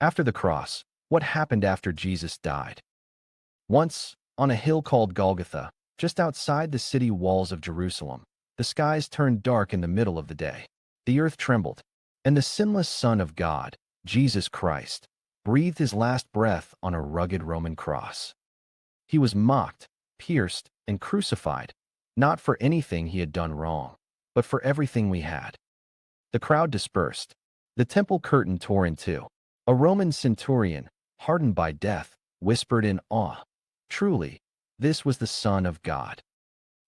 After the cross, what happened after Jesus died? Once, on a hill called Golgotha, just outside the city walls of Jerusalem, the skies turned dark in the middle of the day. The earth trembled, and the sinless Son of God, Jesus Christ, breathed his last breath on a rugged Roman cross. He was mocked, pierced, and crucified, not for anything he had done wrong, but for everything we had. The crowd dispersed. The temple curtain tore in two. A Roman centurion, hardened by death, whispered in awe, "Truly, this was the Son of God."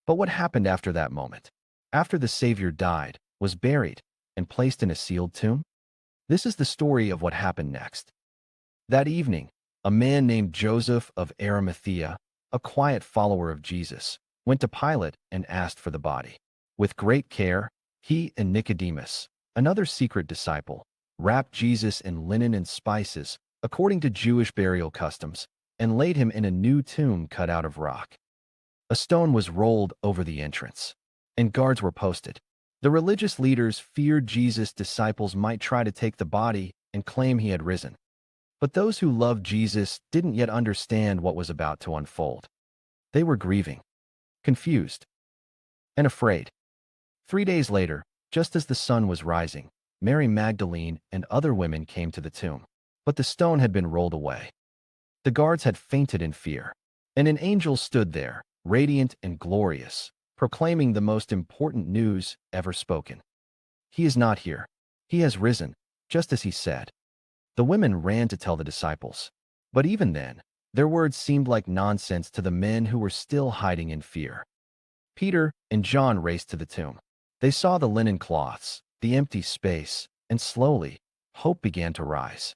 But what happened after that moment? After the Savior died, was buried, and placed in a sealed tomb? This is the story of what happened next. That evening, a man named Joseph of Arimathea, a quiet follower of Jesus, went to Pilate and asked for the body. With great care, he and Nicodemus, another secret disciple, wrapped Jesus in linen and spices, according to Jewish burial customs, and laid him in a new tomb cut out of rock. A stone was rolled over the entrance, and guards were posted. The religious leaders feared Jesus' disciples might try to take the body and claim he had risen. But those who loved Jesus didn't yet understand what was about to unfold. They were grieving, confused, and afraid. 3 days later, just as the sun was rising, Mary Magdalene and other women came to the tomb, but the stone had been rolled away. The guards had fainted in fear, and an angel stood there, radiant and glorious, proclaiming the most important news ever spoken. "He is not here. He has risen, just as he said." The women ran to tell the disciples, but even then, their words seemed like nonsense to the men who were still hiding in fear. Peter and John raced to the tomb. They saw the linen cloths, the empty space, and slowly, hope began to rise.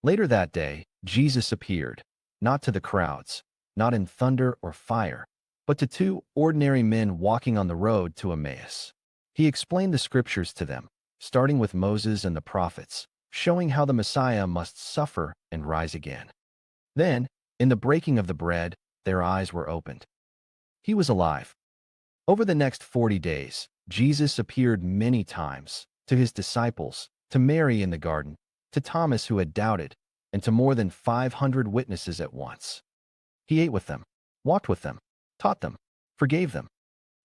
Later that day, Jesus appeared, not to the crowds, not in thunder or fire, but to two ordinary men walking on the road to Emmaus. He explained the scriptures to them, starting with Moses and the prophets, showing how the Messiah must suffer and rise again. Then, in the breaking of the bread, their eyes were opened. He was alive. Over the next 40 days, Jesus appeared many times to his disciples, to Mary in the garden, to Thomas who had doubted, and to more than 500 witnesses at once. He ate with them, walked with them, taught them, forgave them.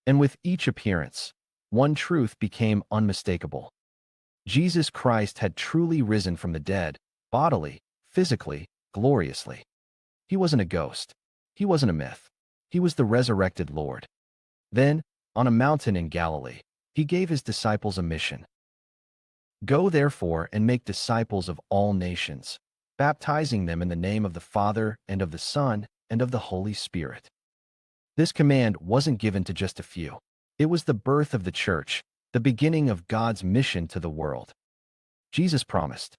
And with each appearance, one truth became unmistakable. Jesus Christ had truly risen from the dead, bodily, physically, gloriously. He wasn't a ghost. He wasn't a myth. He was the resurrected Lord. Then, on a mountain in Galilee, he gave his disciples a mission. "Go therefore and make disciples of all nations, baptizing them in the name of the Father and of the Son and of the Holy Spirit." This command wasn't given to just a few. It was the birth of the church, the beginning of God's mission to the world. Jesus promised,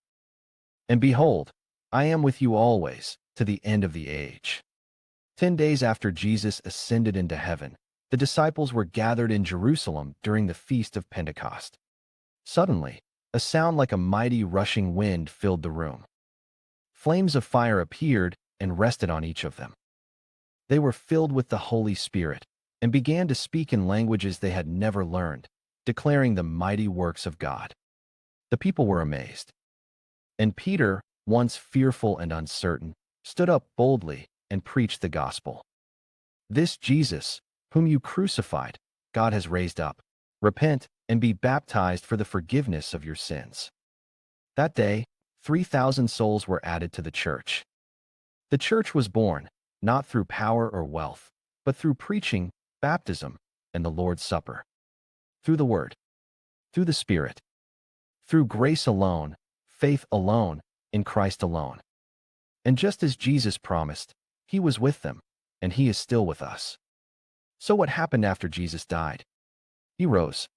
"And behold, I am with you always, to the end of the age." 10 days after Jesus ascended into heaven, the disciples were gathered in Jerusalem during the feast of Pentecost. Suddenly, a sound like a mighty rushing wind filled the room. Flames of fire appeared and rested on each of them. They were filled with the Holy Spirit and began to speak in languages they had never learned, declaring the mighty works of God. The people were amazed. And Peter, once fearful and uncertain, stood up boldly and preached the gospel. "This Jesus, whom you crucified, God has raised up. Repent and be baptized for the forgiveness of your sins." That day, 3,000 souls were added to the church. The church was born, not through power or wealth, but through preaching, baptism, and the Lord's Supper. Through the Word, through the Spirit, through grace alone, faith alone, in Christ alone. And just as Jesus promised, he was with them, and he is still with us. So what happened after Jesus died? He rose.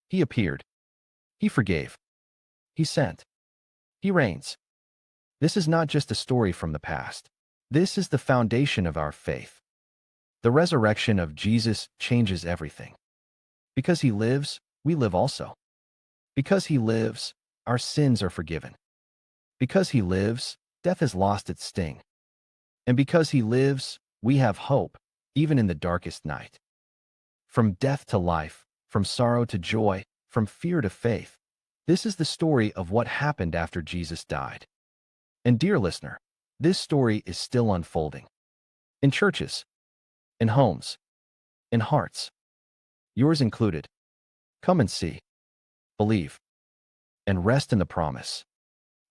He appeared. He forgave. He sent. He reigns. This is not just a story from the past. This is the foundation of our faith. The resurrection of Jesus changes everything. Because he lives, we live also. Because he lives, our sins are forgiven. Because he lives, death has lost its sting. And because he lives, we have hope, even in the darkest night. From death to life, from sorrow to joy, from fear to faith. This is the story of what happened after Jesus died. And dear listener, this story is still unfolding. In churches, in homes, in hearts, yours included. Come and see, believe, and rest in the promise.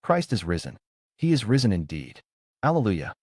Christ is risen. He is risen indeed. Alleluia.